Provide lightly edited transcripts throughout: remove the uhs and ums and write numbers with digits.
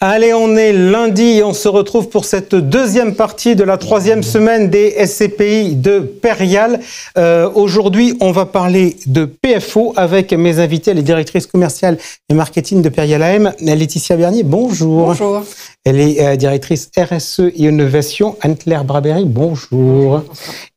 Allez, on est lundi et on se retrouve pour cette deuxième partie de la troisième semaine des SCPI de Perial. Aujourd'hui, on va parler de PFO avec mes invités, les directrices commerciales et marketing de Perial AM. Laetitia Bernier, bonjour. Bonjour. Elle est directrice RSE et innovation. Anne-Claire Brabery, bonjour.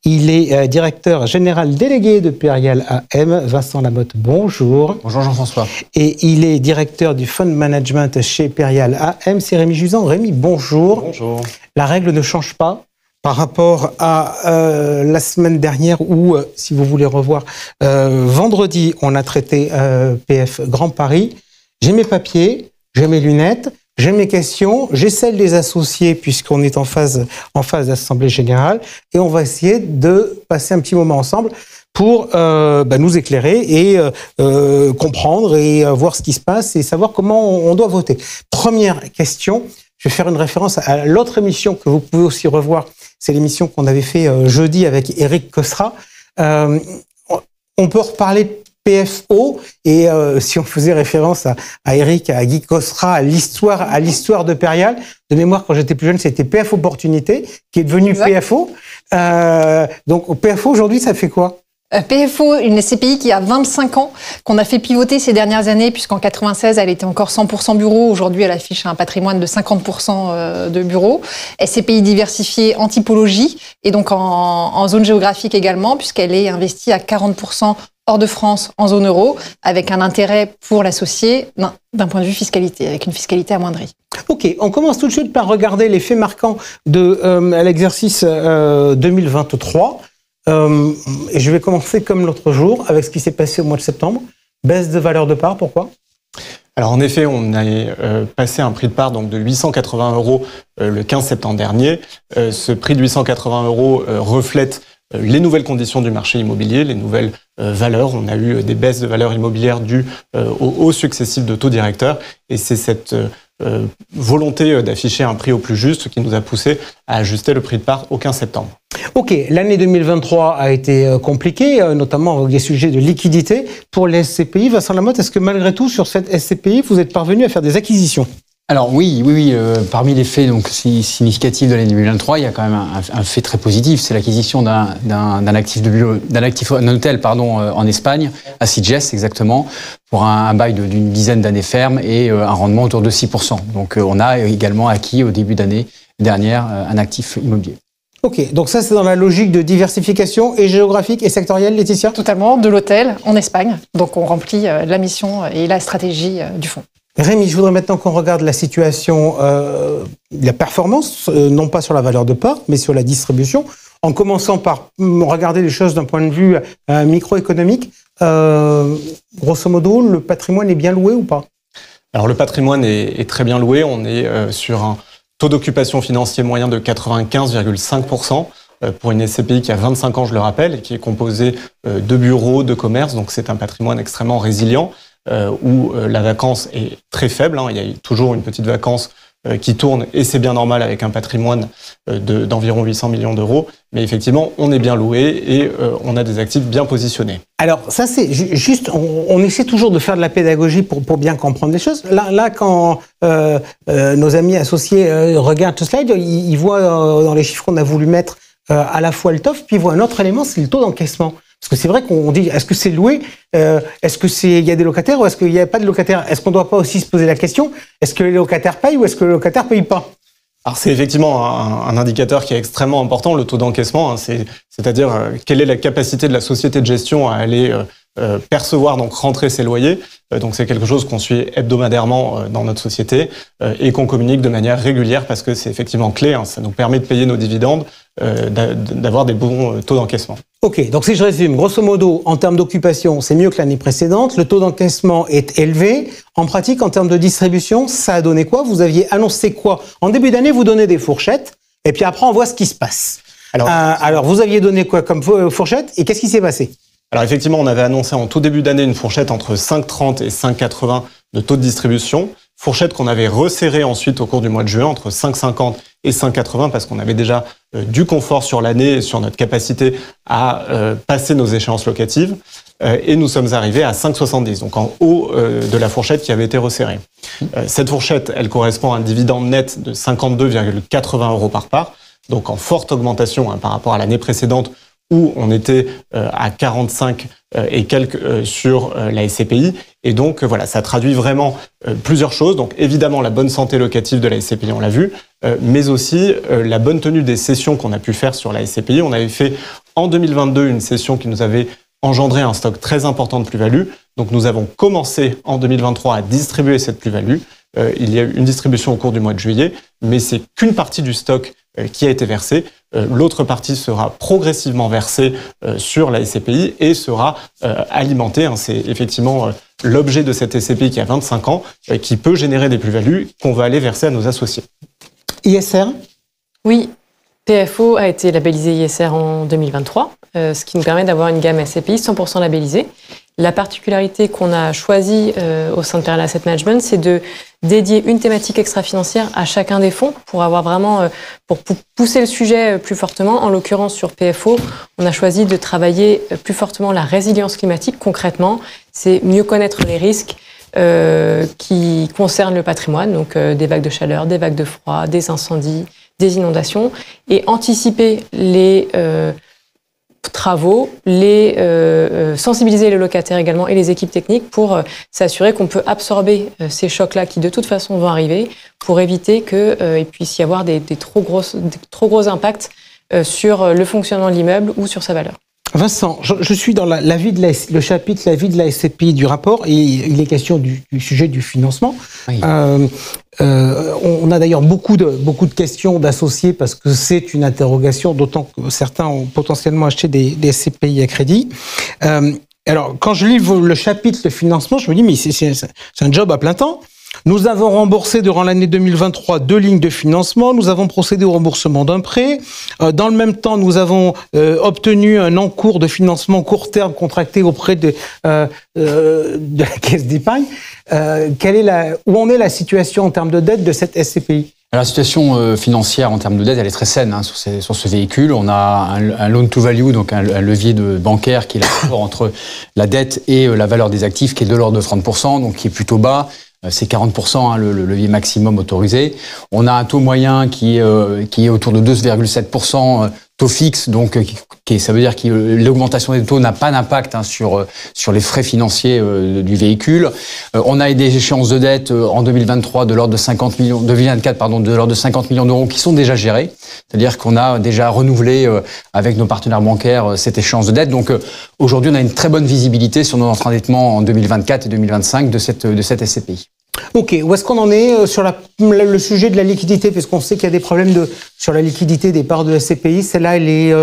Il est directeur général délégué de Perial AM. Vincent Lamotte, bonjour. Bonjour Jean-François. Et il est directeur du fund management chez Perial AM. C'est Rémi Juzan. Rémi, bonjour. Bonjour. La règle ne change pas par rapport à la semaine dernière où, si vous voulez revoir, vendredi, on a traité PF Grand Paris. J'ai mes papiers, j'ai mes lunettes. J'ai mes questions, j'ai celles des associés puisqu'on est en phase d'assemblée générale et on va essayer de passer un petit moment ensemble pour nous éclairer et comprendre et voir ce qui se passe et savoir comment on doit voter. Première question, je vais faire une référence à l'autre émission que vous pouvez aussi revoir, c'est l'émission qu'on avait fait jeudi avec Eric Costra. On peut reparler PFO et si on faisait référence à Eric, à Guy Costra, à l'histoire de Perial, de mémoire quand j'étais plus jeune c'était PF Opportunité qui est devenu exact. PFO. Donc PFO aujourd'hui ça fait quoi? PFO, une SCPI qui a 25 ans, qu'on a fait pivoter ces dernières années, puisqu'en 96, elle était encore 100% bureau. Aujourd'hui, elle affiche un patrimoine de 50% de bureaux. SCPI diversifiée en typologie et donc en zone géographique également, puisqu'elle est investie à 40% hors de France, en zone euro, avec un intérêt pour l'associé d'un point de vue fiscalité, avec une fiscalité amoindrie. Ok, on commence tout de suite par regarder les faits marquants de l'exercice 2023. Et je vais commencer comme l'autre jour avec ce qui s'est passé au mois de septembre. Baisse de valeur de part, pourquoi ? Alors en effet, on a passé un prix de part donc de 880 € le 15 septembre dernier. Ce prix de 880 € reflète les nouvelles conditions du marché immobilier, les nouvelles valeurs. On a eu des baisses de valeur immobilière dues aux hausses successives de taux directeurs. Et c'est cette volonté d'afficher un prix au plus juste qui nous a poussé à ajuster le prix de part au 15 septembre. Ok, l'année 2023 a été compliquée, notamment avec des sujets de liquidité pour les SCPI. Vincent Lamotte, est-ce que malgré tout, sur cette SCPI, vous êtes parvenu à faire des acquisitions ? Alors oui. Parmi les faits donc significatifs de l'année 2023, il y a quand même un fait très positif, c'est l'acquisition d'un actif d'un hôtel en Espagne, à Sitges exactement, pour un bail d'une dizaine d'années ferme et un rendement autour de 6%. Donc on a également acquis au début d'année dernière un actif immobilier. Ok, donc ça c'est dans la logique de diversification et géographique et sectorielle, Laetitia ? Totalement, de l'hôtel en Espagne. Donc on remplit la mission et la stratégie du fonds. Rémi, je voudrais maintenant qu'on regarde la situation, la performance, non pas sur la valeur de part, mais sur la distribution, en commençant par regarder les choses d'un point de vue microéconomique. Grosso modo, le patrimoine est bien loué ou pas ? Alors le patrimoine est très bien loué, on est sur un taux d'occupation financier moyen de 95,5%. Pour une SCPI qui a 25 ans, je le rappelle, et qui est composée de bureaux, de commerces, donc c'est un patrimoine extrêmement résilient, où la vacance est très faible. Il y a toujours une petite vacance qui tourne, et c'est bien normal avec un patrimoine d'environ 800 millions d'euros. Mais effectivement, on est bien loué et on a des actifs bien positionnés. Alors ça c'est juste, on essaie toujours de faire de la pédagogie pour bien comprendre les choses. Là quand nos amis associés regardent ce slide, ils voient dans les chiffres qu'on a voulu mettre à la fois le TOF, puis ils voient un autre élément, c'est le taux d'encaissement. Parce que c'est vrai qu'on dit, est-ce que c'est loué ? Est-ce qu'il y a des locataires ou est-ce qu'il n'y a pas de locataires ? Est-ce qu'on ne doit pas aussi se poser la question, est-ce que les locataires payent ou est-ce que le locataire ne paye pas ? Alors c'est effectivement un indicateur qui est extrêmement important, le taux d'encaissement. C'est-à-dire quelle est la capacité de la société de gestion à aller percevoir, donc rentrer ses loyers. Donc c'est quelque chose qu'on suit hebdomadairement dans notre société et qu'on communique de manière régulière parce que c'est effectivement clé. Ça nous permet de payer nos dividendes, d'avoir des bons taux d'encaissement. Ok, donc si je résume, grosso modo, en termes d'occupation, c'est mieux que l'année précédente. Le taux d'encaissement est élevé. En pratique, en termes de distribution, ça a donné quoi ? Vous aviez annoncé quoi ? En début d'année, vous donnez des fourchettes et puis après, on voit ce qui se passe. Alors vous aviez donné quoi comme fourchette et qu'est-ce qui s'est passé ? Alors effectivement, on avait annoncé en tout début d'année une fourchette entre 5,30 et 5,80 de taux de distribution. fourchette qu'on avait resserrée ensuite au cours du mois de juin entre 5,50 et 5,80 parce qu'on avait déjà du confort sur l'année et sur notre capacité à passer nos échéances locatives. Et nous sommes arrivés à 5,70, donc en haut de la fourchette qui avait été resserrée. Cette fourchette, elle correspond à un dividende net de 52,80 € par part, donc en forte augmentation par rapport à l'année précédente où on était à 45 et quelques sur la SCPI. Et donc voilà, ça traduit vraiment plusieurs choses. Donc évidemment la bonne santé locative de la SCPI, on l'a vu, mais aussi la bonne tenue des cessions qu'on a pu faire sur la SCPI. On avait fait en 2022 une cession qui nous avait engendré un stock très important de plus-value. Donc nous avons commencé en 2023 à distribuer cette plus-value. Il y a eu une distribution au cours du mois de juillet, mais c'est qu'une partie du stock qui a été versée. L'autre partie sera progressivement versée sur la SCPI et sera alimentée. C'est effectivement l'objet de cette SCPI qui a 25 ans, qui peut générer des plus-values qu'on va aller verser à nos associés. ISR ? Oui, PFO a été labellisé ISR en 2023, ce qui nous permet d'avoir une gamme SCPI 100% labellisée. La particularité qu'on a choisie au sein de Perenna Asset Management, c'est de dédier une thématique extra-financière à chacun des fonds pour avoir vraiment, pour pousser le sujet plus fortement. En l'occurrence, sur PFO, on a choisi de travailler plus fortement la résilience climatique. Concrètement, c'est mieux connaître les risques qui concernent le patrimoine, donc des vagues de chaleur, des vagues de froid, des incendies, des inondations, et anticiper les travaux, sensibiliser les locataires également et les équipes techniques pour s'assurer qu'on peut absorber ces chocs-là qui de toute façon vont arriver pour éviter qu'il puisse y avoir des trop gros impacts sur le fonctionnement de l'immeuble ou sur sa valeur. Vincent, je suis dans le chapitre La vie de la SCPI du rapport et il est question du sujet du financement. Oui. On a d'ailleurs beaucoup de questions d'associés parce que c'est une interrogation, d'autant que certains ont potentiellement acheté des SCPI à crédit. Alors, quand je lis le chapitre de financement, je me dis mais c'est un job à plein temps. Nous avons remboursé durant l'année 2023 2 lignes de financement. Nous avons procédé au remboursement d'un prêt. Dans le même temps, nous avons obtenu un encours de financement court terme contracté auprès de la caisse d'épargne. Où en est la situation en termes de dette de cette SCPI ? Alors, la situation financière en termes de dette, elle est très saine sur ce véhicule. On a un loan to value, donc un levier bancaire qui est le rapport entre la dette et la valeur des actifs, qui est de l'ordre de 30%, donc qui est plutôt bas. C'est 40%, le levier maximum autorisé. On a un taux moyen qui est autour de 2,7%, taux fixe, donc ça veut dire que l'augmentation des taux n'a pas d'impact sur les frais financiers du véhicule. On a des échéances de dette en 2023 de l'ordre de 2024 de l'ordre de 50 millions d'euros qui sont déjà gérées. C'est-à-dire qu'on a déjà renouvelé avec nos partenaires bancaires cette échéance de dette. Donc aujourd'hui, on a une très bonne visibilité sur notre endettement en 2024 et 2025 de cette SCPI. Ok, où est-ce qu'on en est sur le sujet de la liquidité, puisqu'on sait qu'il y a des problèmes sur la liquidité des parts de SCPI. Celle-là, elle est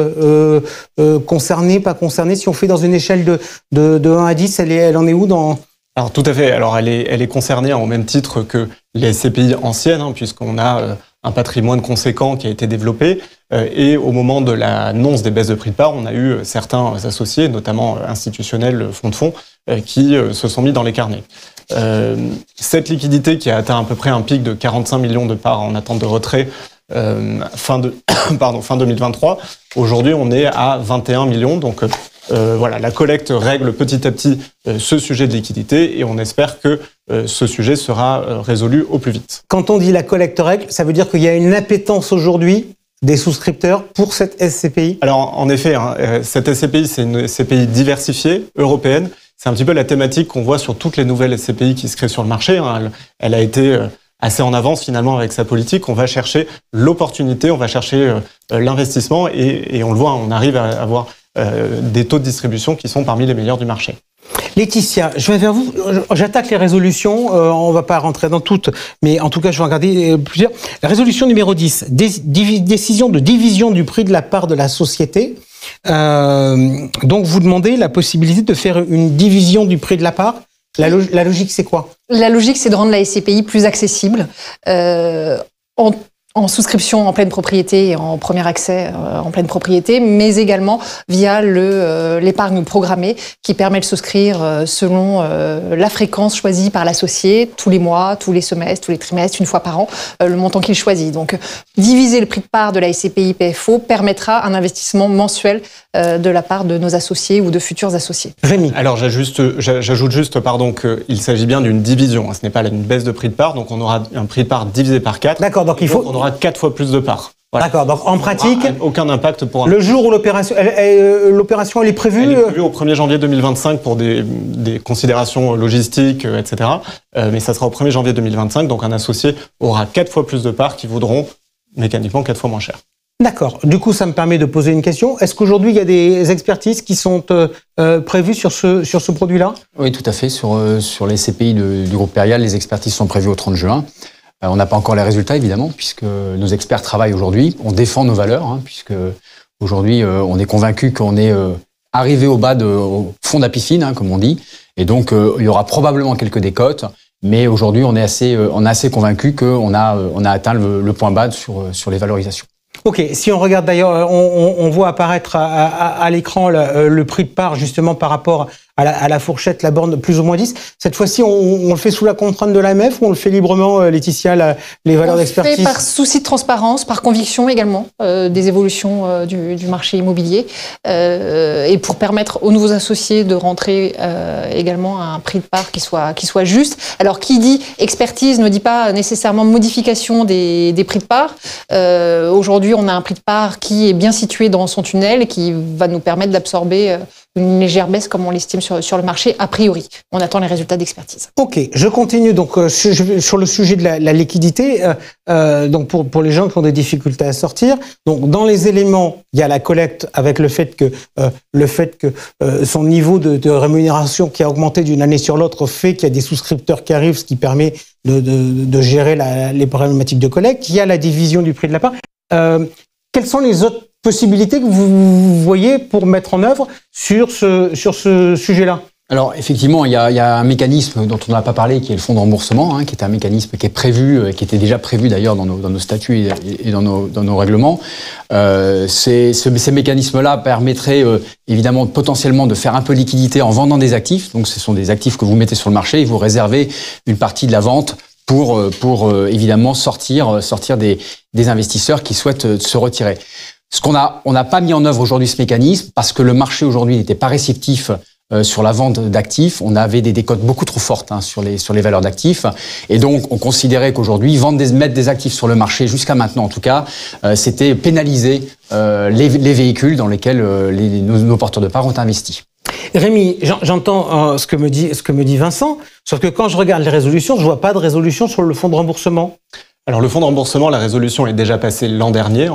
concernée, pas concernée. Si on fait dans une échelle de 1 à 10, elle en est où dans... Alors tout à fait. Alors elle est concernée au même titre que les SCPI anciennes, puisqu'on a un patrimoine conséquent qui a été développé. Et au moment de l'annonce des baisses de prix de part, on a eu certains associés, notamment institutionnels, fonds de fonds, qui se sont mis dans les carnets. Cette liquidité qui a atteint à peu près un pic de 45 millions de parts en attente de retrait fin 2023. Aujourd'hui, on est à 21 millions. Donc voilà, la collecte règle petit à petit ce sujet de liquidité et on espère que ce sujet sera résolu au plus vite. Quand on dit la collecte règle, ça veut dire qu'il y a une appétence aujourd'hui des souscripteurs pour cette SCPI ? Alors en effet, cette SCPI, c'est une SCPI diversifiée, européenne. C'est un petit peu la thématique qu'on voit sur toutes les nouvelles SCPI qui se créent sur le marché. Elle a été assez en avance finalement avec sa politique. On va chercher l'opportunité, on va chercher l'investissement et on le voit, on arrive à avoir des taux de distribution qui sont parmi les meilleurs du marché. Laetitia, je vais vers vous. J'attaque les résolutions. On ne va pas rentrer dans toutes, mais en tout cas, je vais en regarder plusieurs. La résolution numéro 10, décision de division du prix de la part de la société. Donc, vous demandez la possibilité de faire une division du prix de la part. La logique, c'est quoi ? La logique, c'est de rendre la SCPI plus accessible. en souscription en pleine propriété et en premier accès en pleine propriété, mais également via l'épargne programmée qui permet de souscrire selon la fréquence choisie par l'associé, tous les mois, tous les semestres, tous les trimestres, une fois par an, le montant qu'il choisit. Donc, diviser le prix de part de la SCPI PFO permettra un investissement mensuel de la part de nos associés ou de futurs associés. Rémi. Alors, j'ajoute juste, qu'il s'agit bien d'une division. Ce n'est pas une baisse de prix de part, donc on aura un prix de part divisé par 4. D'accord, donc on aura 4 fois plus de parts. Voilà. D'accord, donc en pratique, aucun impact pour le jour où l'opération elle est prévue. Elle est prévue au 1er janvier 2025 pour des considérations logistiques, etc. Mais ça sera au 1er janvier 2025, donc un associé aura 4 fois plus de parts qui vaudront mécaniquement 4 fois moins cher. D'accord. Du coup, ça me permet de poser une question. Est-ce qu'aujourd'hui, il y a des expertises qui sont prévues sur ce produit-là ? Oui, tout à fait. Sur les CPI du groupe Perial, les expertises sont prévues au 30 juin. On n'a pas encore les résultats, évidemment, puisque nos experts travaillent aujourd'hui. On défend nos valeurs, puisque aujourd'hui, on est convaincu qu'on est arrivé au fond de la piscine, comme on dit. Et donc, il y aura probablement quelques décotes. Mais aujourd'hui, on est assez convaincu qu'on a atteint le point bas sur les valorisations. Ok, si on regarde d'ailleurs, on voit apparaître à l'écran le prix de part justement par rapport à la fourchette, la borne plus ou moins 10. Cette fois-ci, on le fait sous la contrainte de l'AMF ou on le fait librement, Laetitia, les valeurs d'expertise ? On le fait par souci de transparence, par conviction également des évolutions du marché immobilier et pour permettre aux nouveaux associés de rentrer également à un prix de part qui soit juste. Alors, qui dit expertise ne dit pas nécessairement modification des prix de part. Aujourd'hui, on a un prix de part qui est bien situé dans son tunnel et qui va nous permettre d'absorber une légère baisse comme on l'estime sur le marché a priori. On attend les résultats d'expertise. Ok, je continue donc sur le sujet de la liquidité. Donc pour les gens qui ont des difficultés à sortir, donc dans les éléments, il y a la collecte avec le fait que son niveau de rémunération qui a augmenté d'une année sur l'autre fait qu'il y a des souscripteurs qui arrivent, ce qui permet de gérer les problématiques de collecte. Il y a la division du prix de la part. Quelles sont les autres possibilités que vous voyez pour mettre en œuvre sur ce sujet-là ? Alors effectivement, il y a un mécanisme dont on n'a pas parlé, qui est le fonds de remboursement, qui est un mécanisme qui est prévu, qui était déjà prévu d'ailleurs dans nos statuts et dans nos règlements. Ces mécanismes-là permettraient évidemment potentiellement de faire un peu de liquidité en vendant des actifs. Donc ce sont des actifs que vous mettez sur le marché et vous réservez une partie de la vente pour évidemment sortir des investisseurs qui souhaitent se retirer. On n'a pas mis en œuvre aujourd'hui ce mécanisme parce que le marché aujourd'hui n'était pas réceptif sur la vente d'actifs. On avait des décotes beaucoup trop fortes sur les valeurs d'actifs. Et donc, on considérait qu'aujourd'hui, mettre des actifs sur le marché, jusqu'à maintenant en tout cas, c'était pénaliser les véhicules dans lesquels nos porteurs de parts ont investi. Rémi, j'entends ce que me dit Vincent, sauf que quand je regarde les résolutions, je vois pas de résolution sur le fonds de remboursement. Alors le fonds de remboursement, la résolution est déjà passée l'an dernier.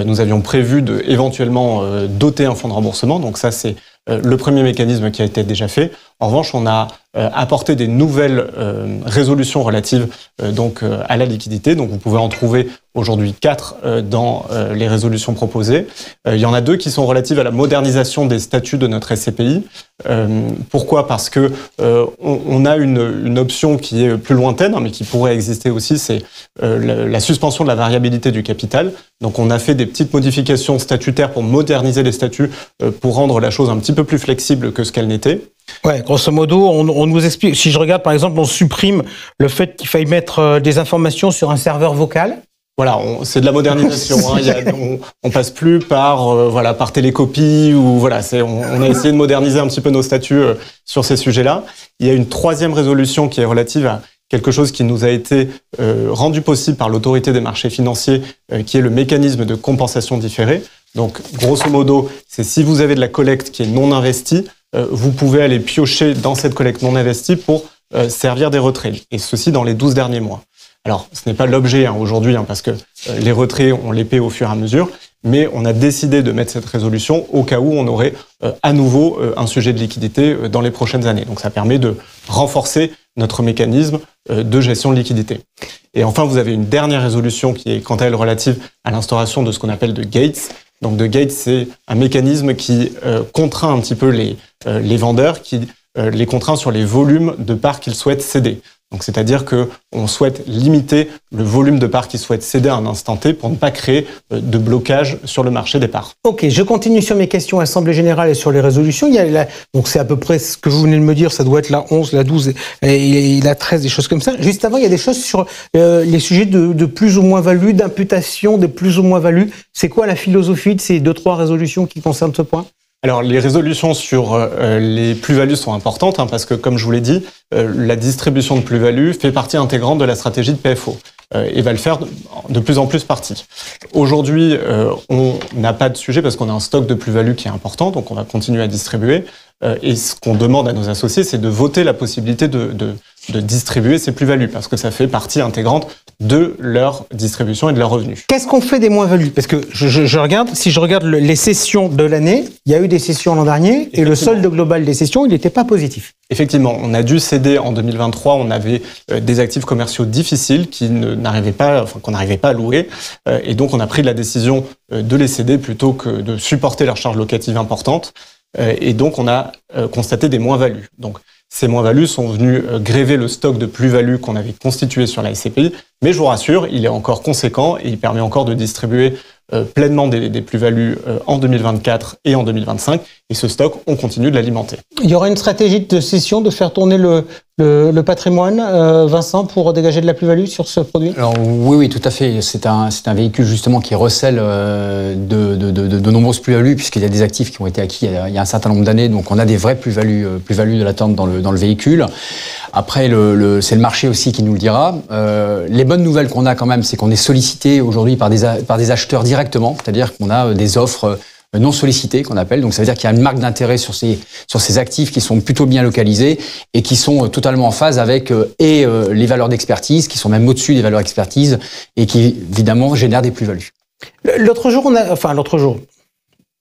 Nous avions prévu éventuellement doter un fonds de remboursement. Donc ça, c'est le premier mécanisme qui a été déjà fait. En revanche, on a apporté des nouvelles résolutions relatives à la liquidité. Donc vous pouvez en trouver aujourd'hui 4 dans les résolutions proposées. Il y en a 2 qui sont relatives à la modernisation des statuts de notre SCPI. Pourquoi ? Parce que on a une option qui est plus lointaine, mais qui pourrait exister aussi, c'est la suspension de la variabilité du capital. Donc on a fait des petites modifications statutaires pour moderniser les statuts, pour rendre la chose un petit peu plus flexible que ce qu'elle n'était. Ouais, grosso modo, on nous explique, si je regarde par exemple, on supprime le fait qu'il faille mettre des informations sur un serveur vocal. Voilà, c'est de la modernisation. On passe plus par télécopie ou voilà. On a essayé de moderniser un petit peu nos statuts sur ces sujets-là. Il y a une 3e résolution qui est relative à quelque chose qui nous a été rendu possible par l'autorité des marchés financiers, qui est le mécanisme de compensation différée. Donc, grosso modo, c'est si vous avez de la collecte qui est non investie, vous pouvez aller piocher dans cette collecte non investie pour servir des retraits. Et ceci dans les 12 derniers mois. Alors, ce n'est pas l'objet aujourd'hui, parce que les retraits, on les paie au fur et à mesure, mais on a décidé de mettre cette résolution au cas où on aurait à nouveau un sujet de liquidité dans les prochaines années. Donc ça permet de renforcer notre mécanisme de gestion de liquidité. Et enfin, vous avez une dernière résolution qui est quant à elle relative à l'instauration de ce qu'on appelle de gates. Donc de gates, c'est un mécanisme qui contraint un petit peu les vendeurs, qui les contraint sur les volumes de parts qu'ils souhaitent céder. Donc, c'est-à-dire que on souhaite limiter le volume de parts qu'ils souhaitent céder à un instant T pour ne pas créer de blocage sur le marché des parts. Ok, je continue sur mes questions Assemblée Générale et sur les résolutions. Donc c'est à peu près ce que vous venez de me dire, ça doit être la 11, la 12 et la 13, des choses comme ça. Juste avant, il y a des choses sur les sujets de plus ou moins value, d'imputation des plus ou moins value. C'est quoi la philosophie de ces 2-3 résolutions qui concernent ce point ? Alors, les résolutions sur les plus-values sont importantes parce que, comme je vous l'ai dit, la distribution de plus-value fait partie intégrante de la stratégie de PFO et va le faire de plus en plus partie. Aujourd'hui, on n'a pas de sujet parce qu'on a un stock de plus-value qui est important, donc on va continuer à distribuer. Et ce qu'on demande à nos associés, c'est de voter la possibilité de distribuer ces plus-values parce que ça fait partie intégrante de leur distribution et de leurs revenus. Qu'est-ce qu'on fait des moins-values ? Parce que je regarde, si je regarde les cessions de l'année, il y a eu des cessions l'an dernier et le solde global des cessions, il n'était pas positif. Effectivement, on a dû céder en 2023, on avait des actifs commerciaux difficiles qu'on n'arrivait pas à louer et donc on a pris la décision de les céder plutôt que de supporter leurs charges locatives importantes et donc on a constaté des moins-values. Donc ces moins-values sont venues gréver le stock de plus-values qu'on avait constitué sur la SCPI, mais je vous rassure, il est encore conséquent et il permet encore de distribuer pleinement des plus-values en 2024 et en 2025. Et ce stock, on continue de l'alimenter. Il y aura une stratégie de cession, de faire tourner le patrimoine, Vincent, pour dégager de la plus-value sur ce produit ? Alors oui, tout à fait. C'est un véhicule justement qui recèle de nombreuses plus-values, puisqu'il y a des actifs qui ont été acquis il y a un certain nombre d'années. Donc on a des vraies plus-values de l'attente dans le véhicule. Après, c'est le marché aussi qui nous le dira. Les bonnes nouvelles qu'on a quand même, c'est qu'on est sollicité aujourd'hui par des acheteurs directement, c'est-à-dire qu'on a des offres non sollicitées qu'on appelle. Donc ça veut dire qu'il y a une marque d'intérêt sur ces actifs qui sont plutôt bien localisés et qui sont totalement en phase avec les valeurs d'expertise, qui sont même au-dessus des valeurs d'expertise et qui évidemment génèrent des plus-values. L'autre jour,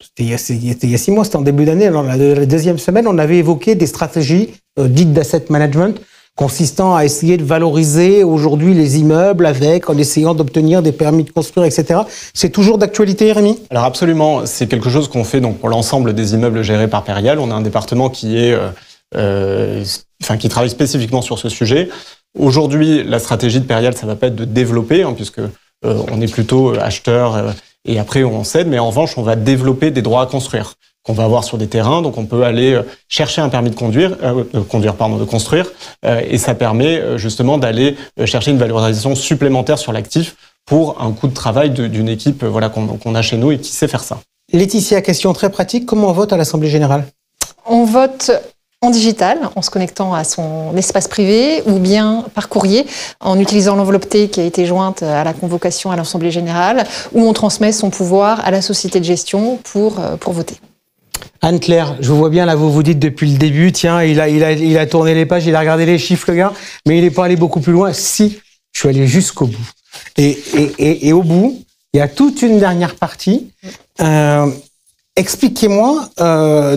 c'était il y a 6 mois, c'était en début d'année, dans la deuxième semaine, on avait évoqué des stratégies dites d'asset management consistant à essayer de valoriser aujourd'hui les immeubles en essayant d'obtenir des permis de construire, etc. C'est toujours d'actualité, Rémi ? Alors absolument, c'est quelque chose qu'on fait donc pour l'ensemble des immeubles gérés par Perial. On a un département qui travaille spécifiquement sur ce sujet. Aujourd'hui, la stratégie de Perial, ça va pas être de développer, puisque on est plutôt acheteur et après on cède, mais en revanche, on va développer des droits à construire qu'on va avoir sur des terrains, donc on peut aller chercher un permis de construire, et ça permet justement d'aller chercher une valorisation supplémentaire sur l'actif pour un coût de travail d'une équipe qu'on a chez nous et qui sait faire ça. Laetitia, question très pratique, comment on vote à l'Assemblée Générale ? On vote en digital, en se connectant à son espace privé, ou bien par courrier, en utilisant l'enveloppe T qui a été jointe à la convocation à l'Assemblée Générale, où on transmet son pouvoir à la société de gestion pour voter. Anne-Claire, je vous vois bien là, vous vous dites depuis le début, tiens, il a tourné les pages, il a regardé les chiffres, le gars, mais il n'est pas allé beaucoup plus loin. Si, je suis allé jusqu'au bout. Et au bout, il y a toute une dernière partie. Expliquez-moi,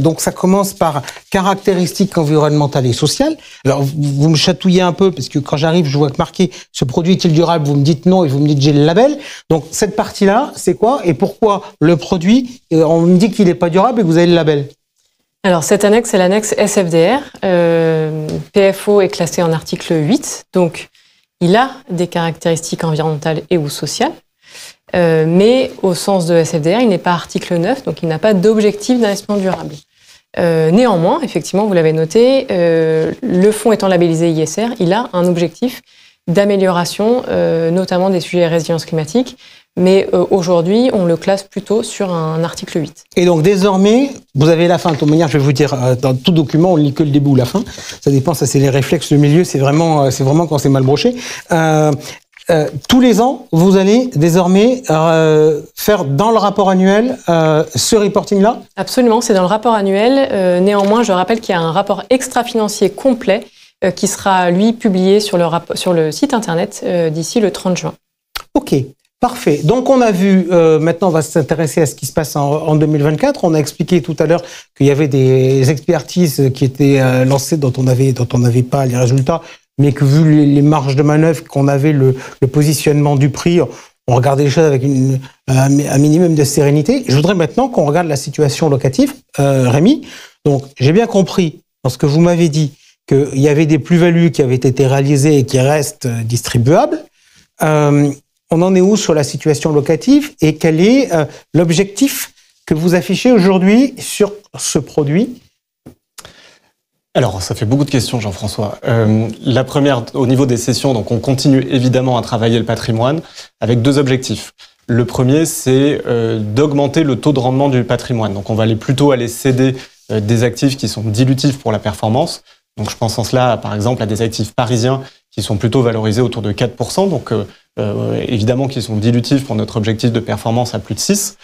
donc ça commence par caractéristiques environnementales et sociales. Alors, vous me chatouillez un peu, parce que quand j'arrive, je vois que marqué « Ce produit est-il durable ?» Vous me dites non et vous me dites « J'ai le label ». Donc, cette partie-là, c'est quoi et pourquoi le produit, on me dit qu'il n'est pas durable et que vous avez le label ? Alors, cette annexe, c'est l'annexe SFDR. PFO est classé en article 8, donc il a des caractéristiques environnementales et ou sociales. Mais au sens de SFDR, il n'est pas article 9, donc il n'a pas d'objectif d'investissement durable. Néanmoins, effectivement, vous l'avez noté, le fonds étant labellisé ISR, il a un objectif d'amélioration, notamment des sujets de résilience climatique, mais aujourd'hui, on le classe plutôt sur un article 8. Et donc désormais, vous avez la fin. De toute manière, je vais vous dire, dans tout document, on ne lit que le début ou la fin. Ça dépend, ça c'est les réflexes, le milieu, c'est vraiment quand c'est mal broché. Tous les ans, vous allez désormais faire dans le rapport annuel ce reporting-là ? Absolument, c'est dans le rapport annuel. Néanmoins, je rappelle qu'il y a un rapport extra-financier complet qui sera, lui, publié sur le site internet d'ici le 30 juin. Ok, parfait. Donc on a vu, maintenant on va s'intéresser à ce qui se passe en 2024. On a expliqué tout à l'heure qu'il y avait des expertises qui étaient lancées dont on n'avait pas les résultats, mais que vu les marges de manœuvre qu'on avait, le positionnement du prix, on regardait les choses avec un minimum de sérénité. Je voudrais maintenant qu'on regarde la situation locative. Rémi, donc j'ai bien compris dans ce que vous m'avez dit qu'il y avait des plus-values qui avaient été réalisées et qui restent distribuables. On en est où sur la situation locative et quel est l'objectif que vous affichez aujourd'hui sur ce produit ? Alors, ça fait beaucoup de questions, Jean-François. La première, au niveau des cessions, donc on continue évidemment à travailler le patrimoine avec 2 objectifs. Le premier, c'est d'augmenter le taux de rendement du patrimoine. Donc, on va plutôt aller céder des actifs qui sont dilutifs pour la performance. Donc, je pense en cela, par exemple, à des actifs parisiens qui sont plutôt valorisés autour de 4%. Donc, évidemment, qui sont dilutifs pour notre objectif de performance à plus de 6%.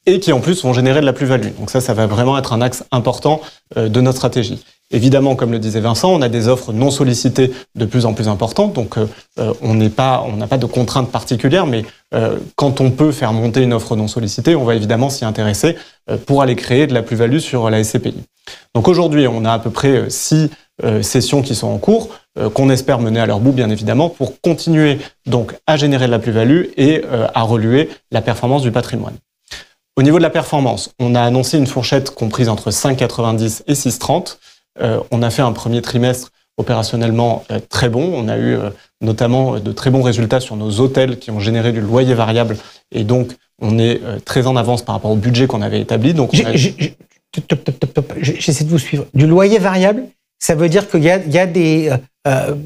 Et qui en plus vont générer de la plus-value. Donc ça va vraiment être un axe important de notre stratégie. Évidemment, comme le disait Vincent, on a des offres non sollicitées de plus en plus importantes, donc on n'a pas de contraintes particulières, mais quand on peut faire monter une offre non sollicitée, on va évidemment s'y intéresser pour aller créer de la plus-value sur la SCPI. Donc aujourd'hui, on a à peu près 6 sessions qui sont en cours, qu'on espère mener à leur bout, bien évidemment, pour continuer donc à générer de la plus-value et à reluer la performance du patrimoine. Au niveau de la performance, on a annoncé une fourchette comprise entre 5,90 et 6,30. On a fait un premier trimestre opérationnellement très bon. On a eu notamment de très bons résultats sur nos hôtels qui ont généré du loyer variable. Et donc, on est très en avance par rapport au budget qu'on avait établi. Donc, j'essaie de vous suivre. Du loyer variable, ça veut dire qu'il y a des...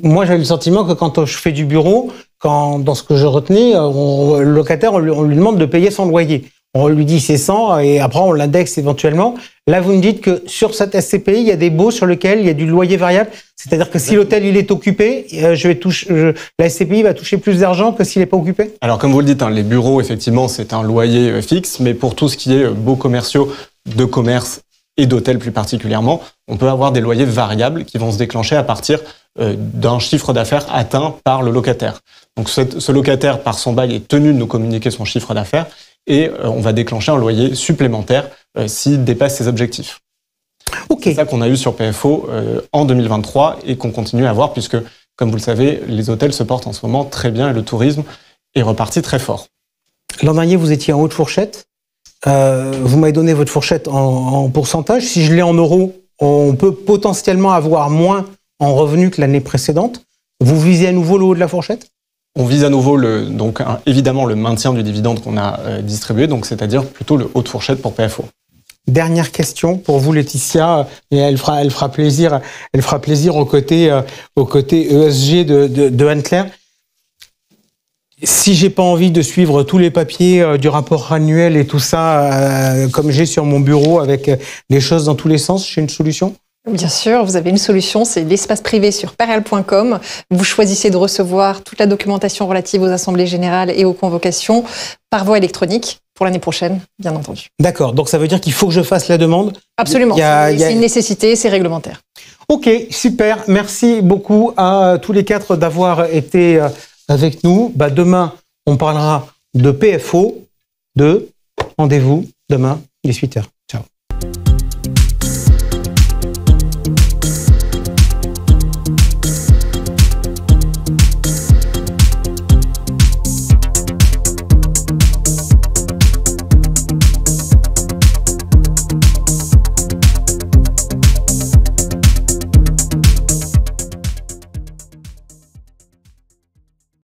moi, j'avais le sentiment que quand je fais du bureau, dans ce que je retenais, le locataire, on lui demande de payer son loyer. On lui dit c'est 100 et après on l'indexe éventuellement. Là, vous me dites que sur cette SCPI, il y a des baux sur lesquels il y a du loyer variable. C'est-à-dire que si l'hôtel il est occupé, la SCPI va toucher plus d'argent que s'il n'est pas occupé ? Alors comme vous le dites, les bureaux, effectivement, c'est un loyer fixe, mais pour tout ce qui est baux commerciaux, de commerce et d'hôtels plus particulièrement, on peut avoir des loyers variables qui vont se déclencher à partir d'un chiffre d'affaires atteint par le locataire. Donc ce locataire, par son bail, est tenu de nous communiquer son chiffre d'affaires et on va déclencher un loyer supplémentaire s'il dépasse ses objectifs. Okay. C'est ça qu'on a eu sur PFO en 2023 et qu'on continue à avoir puisque, comme vous le savez, les hôtels se portent en ce moment très bien et le tourisme est reparti très fort. L'an dernier, vous étiez en haute fourchette. Vous m'avez donné votre fourchette en pourcentage. Si je l'ai en euros, on peut potentiellement avoir moins en revenus que l'année précédente. Vous visez à nouveau le haut de la fourchette ? On vise à nouveau évidemment le maintien du dividende qu'on a distribué, donc c'est-à-dire plutôt le haut de fourchette pour PFO. Dernière question pour vous, Laetitia, et elle fera plaisir au côté ESG de Anne-Claire. Si j'ai pas envie de suivre tous les papiers du rapport annuel et tout ça, comme j'ai sur mon bureau avec des choses dans tous les sens, j'ai une solution ? Bien sûr, vous avez une solution, c'est l'espace privé sur pereal.com. Vous choisissez de recevoir toute la documentation relative aux assemblées générales et aux convocations par voie électronique pour l'année prochaine, bien entendu. D'accord, donc ça veut dire qu'il faut que je fasse la demande ? Absolument, c'est une nécessité, c'est réglementaire. Ok, super, merci beaucoup à tous les 4 d'avoir été avec nous. Demain, on parlera de PFO, rendez-vous demain, 18h.